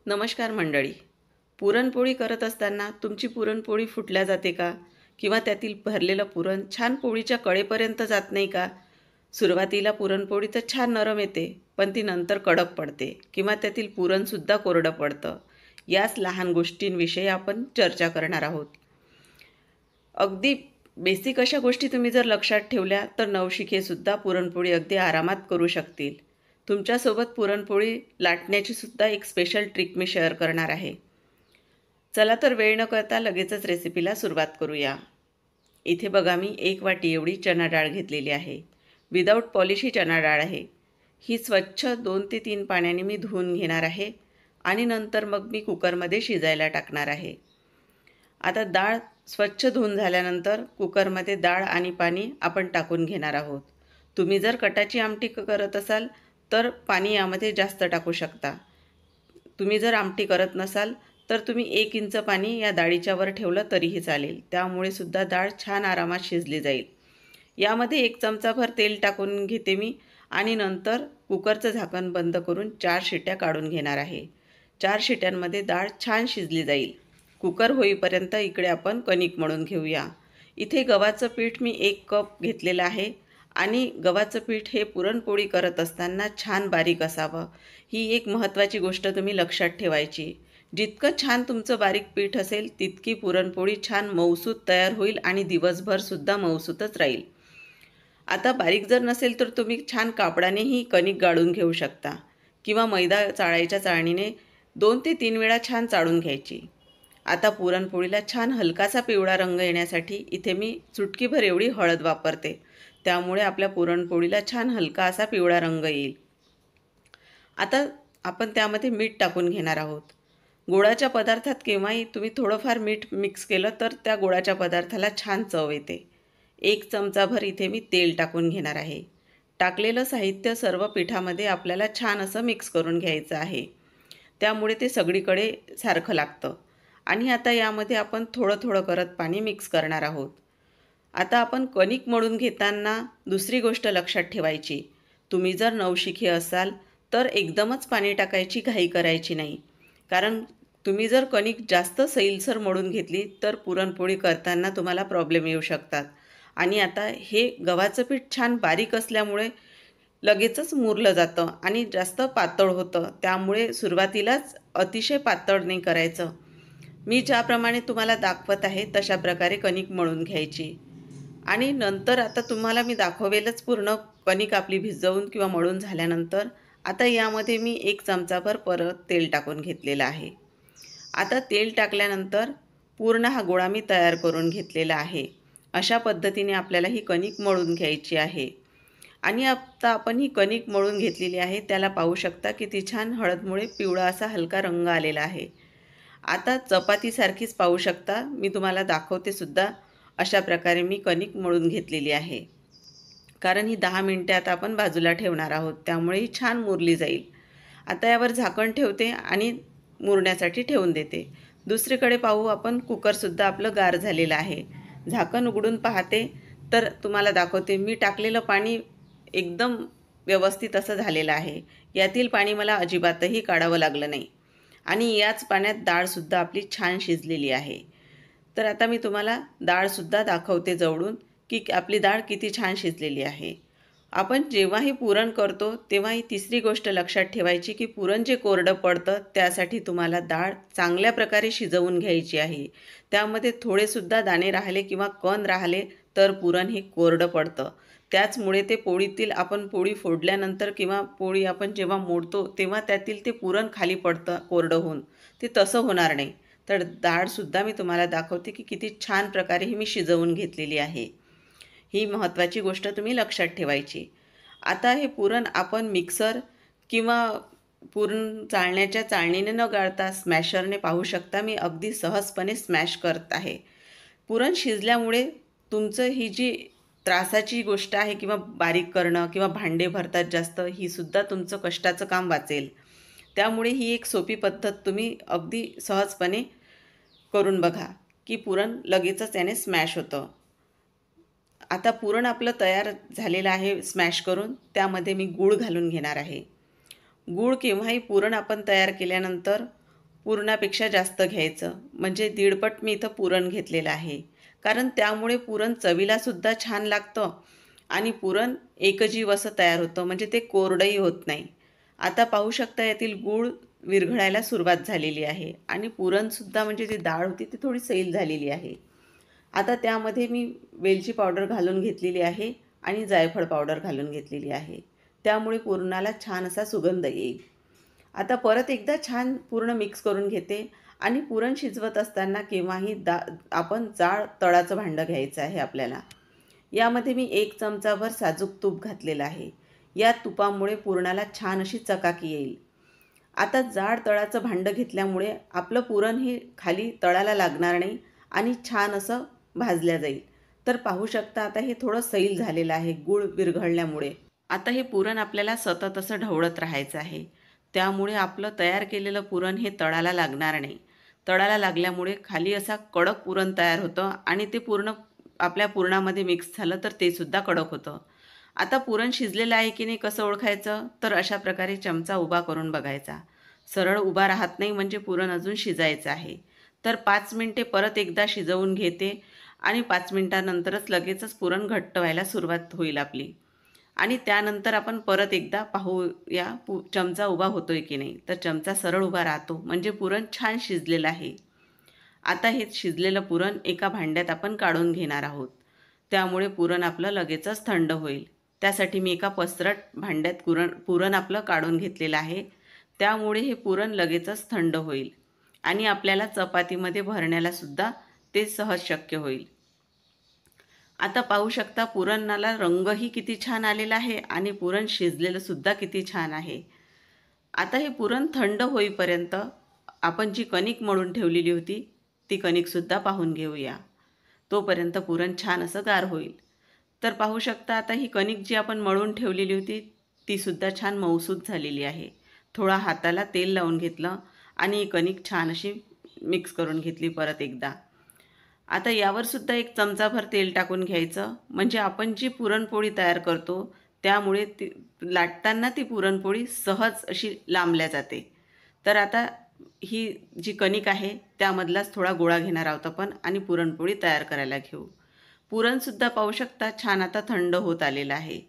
नमस्कार मंडळी. पुरणपोळी करत असताना तुमची पुरणपोळी फुटल्या जाते का? किंवा त्यातील भरलेलं पुरण छान पोळीच्या कडेपर्यंत जात नाही का? सुरुवातीला पुरणपोळी तर छान नरम येते, पण ती नंतर कडक पडते किंवा त्यातील पुरणसुद्धा कोरडं पडतं. याच लहान गोष्टींविषयी आपण चर्चा करणार आहोत. अगदी बेसिक अशा गोष्टी तुम्ही जर लक्षात ठेवल्या तर नवशिकेसुद्धा पुरणपोळी अगदी आरामात करू शकतील. तुमच्यासोबत पुरणपोळी लाटण्याची सुद्धा एक स्पेशल ट्रिक मी शेअर करणार आहे. चला तर वेळ न करता लगेचच रेसिपीला सुरुवात करूया. इथे बघा मी 1 वाटी एवढी चणा डाळ घेतलेली आहे. विदाऊट पॉलिश ही चणा डाळ आहे. ही स्वच्छ 2 ते 3 पाण्याने मी धुवून घेणार आहे आणि नंतर मग मी कुकरमध्ये शिजायला टाकणार आहे. आता डाळ स्वच्छ धुवून झाल्यानंतर कुकरमध्ये डाळ आणि पाणी आपण टाकून घेणार आहोत. तुम्ही जर कटाची आमटी करत असाल तर पाणी यामध्ये जास्त टाकू शकता. तुम्ही जर आमटी करत नसाल तर तुम्ही 1 इंच पाणी या डाळीच्यावर ठेवलं तरीही चालेल. त्यामुळे सुद्धा डाळ छान आरामात शिजली जाईल. यामध्ये 1 चमचाभर तेल टाकून घेते मी आणि नंतर कुकरचं झाकण बंद करून 4 शिट्या काढून घेणार आहे. 4 शिट्यांमध्ये डाळ छान शिजली जाईल. कुकर होईपर्यंत इकडे आपण कणिक मळून घेऊया. इथे गव्हाचं पीठ मी 1 कप घेतलेलं आहे आणि गव्हाचं पीठ हे पुरणपोळी करत असताना छान बारीक असावं. ही एक महत्त्वाची गोष्ट तुम्ही लक्षात ठेवायची. जितकं छान तुमचं बारीक पीठ असेल तितकी पुरणपोळी छान मऊसूत तयार होईल आणि दिवसभरसुद्धा मऊसूतच राहील. आता बारीक जर नसेल तर तुम्ही छान कापडानेही कणिक गाळून घेऊ शकता किंवा मैदा चाळायच्या चाळणीने 2 ते 3 वेळा छान चाळून घ्यायची. आता पुरणपोळीला छान हलकासा पिवळा रंग येण्यासाठी इथे मी चुटकीभर एवढी हळद वापरते. त्यामुळे आपल्या पुरणपोळीला छान हलका असा पिवळा रंग येईल. आता आपण त्यामध्ये मीठ टाकून घेणार आहोत. गोडाच्या पदार्थात केव्हाही तुम्ही थोडंफार मीठ मिक्स केलं तर त्या गोडाच्या पदार्थाला छान चव येते. 1 चमचाभर इथे मी तेल टाकून घेणार आहे. टाकलेलं साहित्य सर्व पिठामध्ये आपल्याला छान असं मिक्स करून घ्यायचं आहे. त्यामुळे ते सगळीकडे सारखं लागतं. आणि आता यामध्ये आपण थोडं थोडं करत पाणी मिक्स करणार आहोत. आता आपण कणिक मळून घेताना दुसरी गोष्ट लक्षात ठेवायची. तुम्ही जर नवशिके असाल तर एकदमच पाणी टाकायची घाई करायची नाही. कारण तुम्ही जर कणिक जास्त सैलसर मळून घेतली तर पुरणपोळी करताना तुम्हाला प्रॉब्लेम येऊ शकतात. आणि आता हे गव्हाचं पीठ छान बारीक असल्यामुळे लगेचच मुरलं जातं आणि जास्त पातळ होतं. त्यामुळे सुरुवातीलाच अतिशय पातळ नाही करायचं. मी ज्याप्रमाणे तुम्हाला दाखवत आहे तशा प्रकारे कणिक मळून घ्यायची. आणि नंतर आता तुम्हाला मी दाखवेलच पूर्ण कणिक आपली भिजवून किंवा मळून झाल्यानंतर. आता यामध्ये मी 1 चमचाभर परत तेल टाकून घेतलेलं आहे. आता तेल टाकल्यानंतर पूर्ण हा गोळा मी तयार करून घेतलेला आहे. अशा पद्धतीने आपल्याला ही कणिक मळून घ्यायची आहे. आणि आता आपण ही कणिक मळून घेतलेली आहे. त्याला पाहू शकता किती छान हळदमुळे पिवळा असा हलका रंग आलेला आहे. आता चपातीसारखीच पाहू शकता, मी तुम्हाला दाखवते सुद्धा. अशा प्रकारे मी कणिक मळून घेतलेली आहे. कारण ही 10 मिनिटे आता आपण बाजूला ठेवणार आहोत, त्यामुळे ही छान मुरली जाईल. आता यावर झाकण ठेवते आणि मुरण्यासाठी ठेवून देते. दुसरीकडे पाहू आपण, कुकरसुद्धा आपलं गार झालेलं आहे. झाकण उघडून पाहते तर तुम्हाला दाखवते, मी टाकलेलं पाणी एकदम व्यवस्थित असं झालेलं आहे. यातील पाणी मला अजिबातही काढावं लागलं नाही आणि याच पाण्यात डाळसुद्धा आपली छान शिजलेली आहे. तर आता मी तुम्हाला डाळसुद्धा दाखवते जवळून की आपली डाळ किती छान शिजलेली आहे. आपण जेव्हाही पुरण करतो तेव्हा ही तिसरी गोष्ट लक्षात ठेवायची की पुरण जे कोरडं पडतं त्यासाठी तुम्हाला डाळ चांगल्या प्रकारे शिजवून घ्यायची आहे. त्यामध्ये थोडेसुद्धा दाणे राहिले किंवा कण राहिले तर पुरण हे कोरडं पडतं. त्याचमुळे ते पोळीतील आपण पोळी फोडल्यानंतर किंवा पोळी आपण जेव्हा मोडतो तेव्हा त्यातील ते पुरण खाली पडतं कोरडं होऊन. ते तसं होणार नाही. तर डाळसुद्धा मी तुम्हाला दाखवते की किती छान प्रकारे ही मी शिजवून घेतलेली आहे. ही महत्त्वाची गोष्ट तुम्ही लक्षात ठेवायची. आता हे पुरण आपण मिक्सर किंवा पुरण चाळण्याच्या चाळणीने न गाळता स्मॅशरने पाहू शकता, मी अगदी सहजपणे स्मॅश करत आहे. पुरण शिजल्यामुळे तुमचं ही जी त्रासाची गोष्ट आहे किंवा बारीक करणं किंवा भांडे भरतात जास्त, ही सुद्धा तुमचं कष्टाचं काम वाचेल. त्यामुळे ही एक सोपी पद्धत तुम्ही अगदी सहजपणे करून बघा की पुरण लगेचच त्याने स्मॅश होतं. आता पुरण आपलं तयार झालेलं आहे स्मॅश करून. त्यामध्ये मी गूळ घालून घेणार आहे. गूळ केव्हाही पुरण आपण तयार केल्यानंतर पुरणापेक्षा जास्त घ्यायचं, म्हणजे दीडपट मी इथं पुरण घेतलेलं आहे. कारण त्यामुळे पुरण चवीलासुद्धा छान लागतं आणि पुरण एकजीव असं तयार होतं, म्हणजे ते कोरडंही होत नाही. आता पाहू शकता यातील गूळ विरघळायला सुरुवात झालेली आहे आणि पुरणसुद्धा म्हणजे जी डाळ होती ती थोडी सैल झालेली आहे. आता त्यामध्ये मी वेलची पावडर घालून घेतलेली आहे आणि जायफळ पावडर घालून घेतलेली आहे. त्यामुळे पुरणाला छान असा सुगंध येईल. आता परत एकदा छान पूर्ण मिक्स करून घेते आणि पुरण शिजवत असताना केव्हाही आपण जाड तळाचं भांडं घ्यायचं आहे आपल्याला. यामध्ये मी 1 चमचाभर साजूक तूप घातलेलं आहे. या तुपामुळे पुरणाला छान अशी चकाकी येईल. आता जाड तळाचं भांडं घेतल्यामुळे आपलं पुरण हे खाली तळाला लागणार नाही आणि छान असं भाजल्या जाईल. तर पाहू शकता आता हे थोडं सैल झालेलं आहे गूळ विरघळल्यामुळे. आता हे पुरण आपल्याला सतत असं ढवळत राहायचं आहे. त्यामुळे आपलं तयार केलेलं पुरण हे तळाला लागणार नाही. तळाला लागल्यामुळे खाली असा कडक पुरण तयार होतं आणि ते पूर्ण आपल्या पुरणामध्ये मिक्स झालं तर ते सुद्धा कडक होतं. आता पुरण शिजलेलं आहे की नाही कसं ओळखायचं, तर अशा प्रकारे चमचा उभा करून बघायचा. सरळ उभा राहत नाही म्हणजे पुरण अजून शिजायचं आहे. तर 5 मिनिटे परत एकदा शिजवून घेते आणि 5 मिनिटानंतरच लगेचच पुरण घट्ट व्हायला सुरुवात होईल आपली. आणि त्यानंतर आपण परत एकदा पाहूया चमचा उभा होतोय की नाही. तर चमचा सरळ उभा राहतो म्हणजे पुरण छान शिजलेलं आहे. आता हे शिजलेलं पुरण एका भांड्यात आपण काढून घेणार आहोत. त्यामुळे पुरण आपलं लगेचच थंड होईल. त्यासाठी मी एका पसरट भांड्यात पुरण आपलं काढून घेतलेलं आहे. त्यामुळे हे पुरण लगेचच थंड होईल आणि आपल्याला चपातीमध्ये भरण्याला सुद्धा ते सहज शक्य होईल. आता पाहू शकता पुरणाला रंगही किती छान आलेला आहे आणि पुरण शिजलेलं सुद्धा किती छान आहे. आता हे पुरण थंड होईपर्यंत आपण जी कणिक मळून ठेवलेली होती ती कणिकसुद्धा पाहून घेऊया. तोपर्यंत पुरण छान असं गार होईल. तर पाहू शकता आता ही कणिक जी आपण मळून ठेवलेली होती तीसुद्धा छान मऊसूत झालेली आहे. थोडा हाताला तेल लावून घेतलं आणि ही कणिक छान अशी मिक्स करून घेतली परत एकदा. आता यावर सुद्धा 1 चमचाभर तेल टाकून घ्यायचं, म्हणजे आपण जी पुरणपोळी तयार करतो त्यामुळे ती लाटताना ती पुरणपोळी सहज अशी लांबल्या जाते. तर आता ही जी कणिक आहे त्यामधलाच थोडा गोळा घेणार आहोत आपण आणि पुरणपोळी तयार करायला घेऊ. पुरणसुद्धा पाहू शकता छान आता थंड होत आलेलं आहे.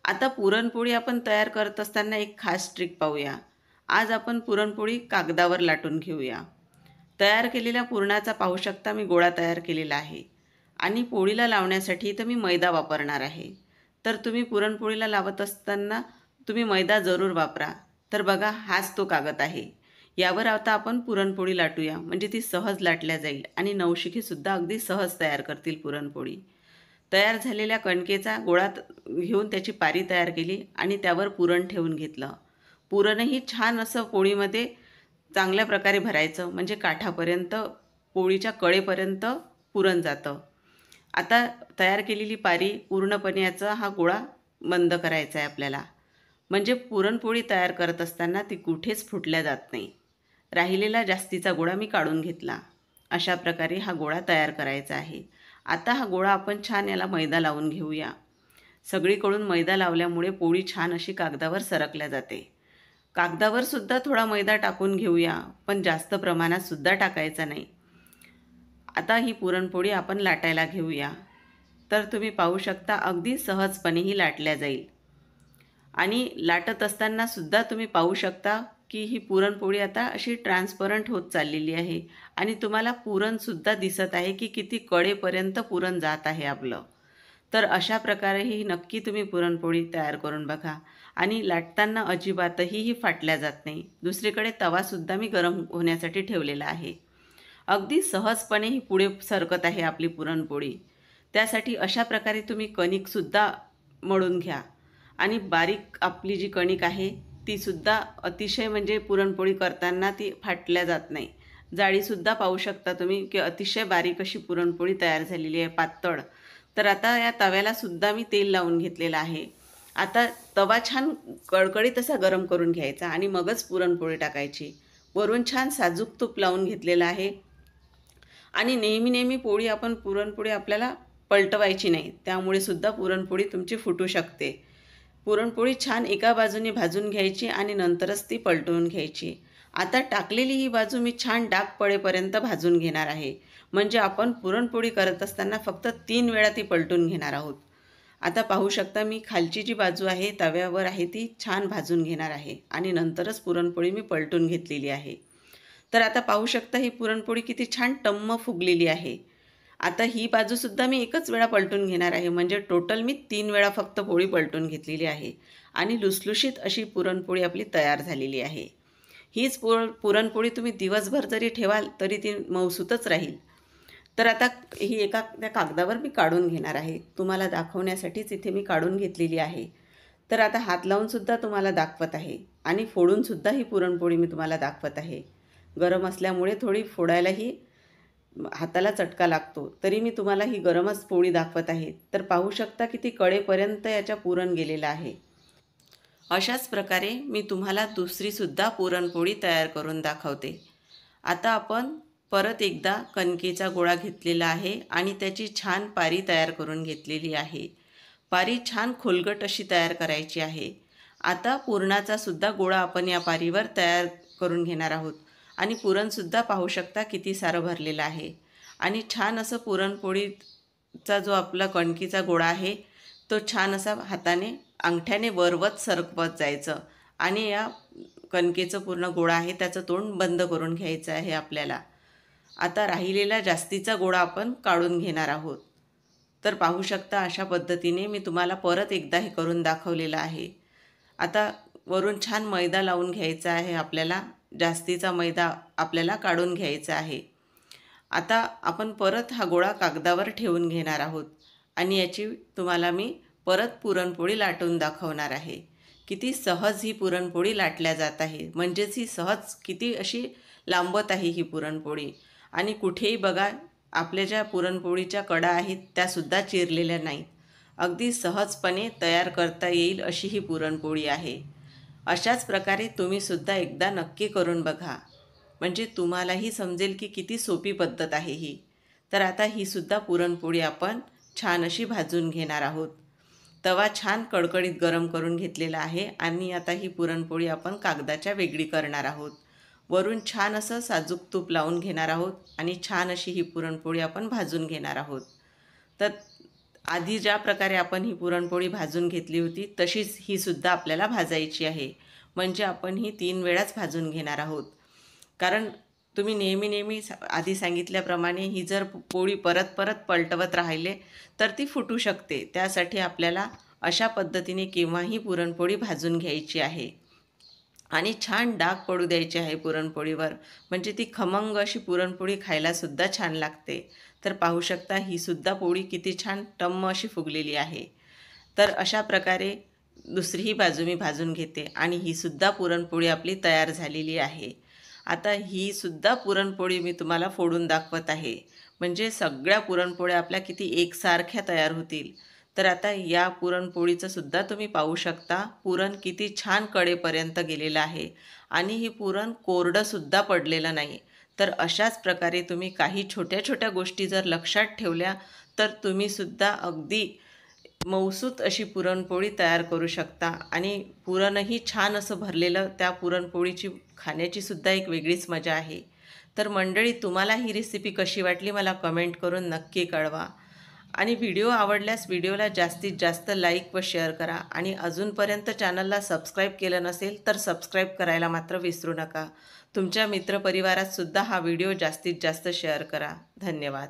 आता पुरणपोळी आपण तयार करत असताना एक खास ट्रिक पाहूया. आज आपण पुरणपोळी कागदावर लाटून घेऊया. तयार केलेल्या पुरणाचा पाहू शकता मी गोळा तयार केलेला आहे आणि पोळीला लावण्यासाठी इथं मी मैदा वापरणार आहे. तर तुम्ही पुरणपोळीला लावत असताना तुम्ही मैदा जरूर वापरा. तर बघा हाच तो कागद आहे. यावर आता आपण पुरणपोळी लाटूया, म्हणजे ती सहज लाटल्या जाईल आणि नवशिकेसुद्धा अगदी सहज तयार करतील पुरणपोळी. तयार झालेल्या कणकेचा गोळा घेऊन त्याची पारी तयार केली आणि त्यावर पुरण ठेवून घेतलं. पुरणही छान असं पोळीमध्ये चांगल्या प्रकारे भरायचं, म्हणजे काठापर्यंत पोळीच्या कडेपर्यंत पुरण जातं. आता तयार केलेली पारी पूर्णपणे याचा हा गोळा बंद करायचा आहे आपल्याला, म्हणजे पुरणपोळी तयार करत असताना ती कुठेच फुटल्या जात नाही. राहिलेला जास्तीचा गोळा मी काढून घेतला. अशा प्रकारे हा गोळा तयार करायचा आहे. आता हा गोळा आपण छान याला मैदा लावून घेऊया. सगळीकडून मैदा लावल्यामुळे पोळी छान अशी कागदावर सरकल्या जाते. कागदावर सुद्धा थोडा मैदा टाकून घेऊया, पण जास्त प्रमाणात सुद्धा टाकायचा नाही. आता ही पुरणपोळी आपण लाटायला घेऊया. तर तुम्ही पाहू शकता अगदी सहजपणे ही लाटल्या जाईल आणि लाटत असताना सुद्धा तुम्ही पाहू शकता की ही पुरणपोळी आता अशी ट्रान्सपरंट होत चाललेली आहे आणि तुम्हाला पुरणसुद्धा दिसत आहे की किती कडेपर्यंत पुरण जात आहे आपलं. तर अशा प्रकारे ही नक्की तुम्ही पुरणपोळी तयार करून बघा आणि लाटताना अजिबातही ही फाटल्या जात नाही. दुसरीकडे तवासुद्धा मी गरम होण्यासाठी ठेवलेला आहे. अगदी सहजपणे ही पुढे सरकत आहे आपली पुरणपोळी. त्यासाठी अशा प्रकारे तुम्ही कणिकसुद्धा मळून घ्या आणि बारीक आपली जी कणिक आहे तीसुद्धा अतिशय म्हणजे पुरणपोळी करताना ती फाटल्या जात नाही. जाळीसुद्धा पाहू शकता तुम्ही की अतिशय बारीक अशी पुरणपोळी तयार झालेली आहे, पातळ. तर आता या तव्याला सुद्धा मी तेल लावून घेतलेलं आहे. आता तवा छान कडकडीत असा गरम करून घ्यायचा आणि मगच पुरणपोळी टाकायची. वरून छान साजूक तूप लावून घेतलेलं आहे आणि नेहमी पोळी आपण पुरणपोळी आपल्याला पलटवायची नाही, त्यामुळे सुद्धा पुरणपोळी तुमची फुटू शकते. पुरणपोळी छान एका बाजूने भाजून घ्यायची आणि नंतरच ती पलटवून घ्यायची. आता टाकलेली ही बाजू मी छान डाग पडेपर्यंत भाजून घेणार आहे. म्हणजे आपण पुरणपोळी करत असताना फक्त 3 वेळा ती पलटून घेणार आहोत. आता पाहू शकता मी खालची जी बाजू आहे तव्यावर आहे ती छान भाजून घेणार आहे आणि नंतरच पुरणपोळी मी पलटून घेतलेली आहे. तर आता पाहू शकता ही पुरणपोळी किती छान टम्म फुगलेली आहे. आता ही बाजूसुद्धा मी एकच वेळा पलटून घेणार आहे. म्हणजे टोटल मी 3 वेळा फक्त पोळी पलटून घेतलेली आहे आणि लुसलुशीत अशी पुरणपोळी आपली तयार झालेली आहे. हीच पुरणपोळी तुम्ही दिवसभर जरी ठेवाल तरी ती मऊसूतच राहील. तर आता ही एका त्या कागदावर मी काढून घेणार आहे. तुम्हाला दाखवण्यासाठीच इथे मी काढून घेतलेली आहे. तर आता हात लावूनसुद्धा तुम्हाला दाखवत आहे आणि फोडूनसुद्धा ही पुरणपोळी मी तुम्हाला दाखवत आहे. गरम असल्यामुळे थोडी फोडायलाही हाताला चटका लागतो. तरी मी तुम्हाला ही गरमच पोळी दाखवत आहे. तर पाहू शकता किती कडेपर्यंत याच्या पुरण गेलेलं आहे. अशाच प्रकारे मी तुम्हाला दुसरीसुद्धा पुरणपोळी तयार करून दाखवते. आता आपण परत एकदा कणकेचा गोळा घेतलेला आहे आणि त्याची छान पारी तयार करून घेतलेली आहे. पारी छान खोलगट अशी तयार करायची आहे. आता पुरणाचा सुद्धा गोळा आपण या पारीवर तयार करून घेणार आहोत आणि पुरणसुद्धा पाहू शकता किती सारं भरलेलं आहे आणि छान असं पुरणपोळीचा जो आपला कणकीचा गोळा आहे तो छान असा हाताने अंगठ्याने वरवत सरकवत जायचं आणि या कणकेचं पूर्ण गोळा आहे त्याचं तोंड बंद करून घ्यायचं आहे आपल्याला. आता राहिलेला जास्तीचा गोळा आपण काढून घेणार आहोत. तर पाहू शकता अशा पद्धतीने मी तुम्हाला परत एकदा हे करून दाखवलेलं आहे. आता वरून छान मैदा लावून घ्यायचा आहे आपल्याला. जास्तीचा मैदा आपल्याला काढून घ्यायचा आहे. आता आपण परत हा गोळा कागदावर ठेवून घेणार आहोत आणि याची तुम्हाला मी परत पुरणपोळी लाटून दाखवणार आहे. किती सहज ही पुरणपोळी लाटल्या जात आहे. म्हणजेच ही सहज किती अशी लांबत आहे ही पुरणपोळी आणि कुठेही बघा आपल्या ज्या पुरणपोळीच्या कडा आहेत त्यासुद्धा चिरलेल्या नाहीत. अगदी सहजपणे तयार करता येईल अशी ही पुरणपोळी आहे. अशाच प्रकारे तुम्हीसुद्धा एकदा नक्की करून बघा. म्हणजे तुम्हालाही समजेल की किती सोपी पद्धत आहे ही. तर आता ही सुद्धा पुरणपोळी आपण छान अशी भाजून घेणार आहोत. तवा छान कडकडीत गरम करून घेतलेला आहे आणि आता ही पुरणपोळी आपण कागदाच्या वेगळी करणार आहोत. वरून छान असं साजूक तूप लावून घेणार आहोत आणि छान अशी ही पुरणपोळी आपण भाजून घेणार आहोत. तर आधी ज्या प्रकारे आपण ही पुरणपोळी भाजून घेतली होती तशीच ही सुद्धा आपल्याला भाजायची आहे. म्हणजे आपण ही 3 वेळाच भाजून घेणार आहोत. कारण तुम्ही नेहमी आधी सांगितल्याप्रमाणे ही जर पोळी परत परत पलटवत राहिले तर ती फुटू शकते. त्यासाठी आपल्याला अशा पद्धतीने केव्हाही पुरणपोळी भाजून घ्यायची आहे आणि छान डाग पडू द्यायचे आहे पुरणपोळीवर. म्हणजे ती खमंग अशी पुरणपोळी खायलासुद्धा छान लागते. तर पाहू शकता ही सुद्धा पोळी किती छान टम्म अशी फुगलेली आहे. तर अशा प्रकारे दुसरीही बाजू मी भाजून घेते आणि ही सुद्धा पुरणपोळी आपली तयार झालेली आहे. आता ही सुद्धा पुरणपोळी मी तुम्हाला फोडून दाखवत आहे. म्हणजे सगळ्या पुरणपोळ्या आपल्या किती एकसारख्या तयार होतील. तर आता या पुरणपोळीचं सुद्धा तुम्ही पाहू शकता पुरण किती छान कडेपर्यंत गेलेलं आहे आणि ही पुरण कोरडंसुद्धा पडलेलं नाही. तर अशाच प्रकारे तुम्ही काही छोट्या छोट्या गोष्टी जर लक्षात ठेवल्या तर तुम्हीसुद्धा अगदी मऊसूत अशी पुरणपोळी तयार करू शकता आणि पुरणही छान असं भरलेलं त्या पुरणपोळीची खाण्याची सुद्धा एक वेगळीच मजा आहे. तर मंडळी तुम्हाला ही रेसिपी कशी वाटली मला कमेंट करून नक्की कळवा आणि व्हिडिओ आवडल्यास व्हिडिओला जास्तीत जास्त लाईक व शेअर करा आणि अजूनपर्यंत चॅनलला सबस्क्राईब केलं नसेल तर सबस्क्राईब करायला मात्र विसरू नका. तुमच्या मित्रपरिवारात सुद्धा हा व्हिडिओ जास्तीत जास्त शेअर करा. धन्यवाद.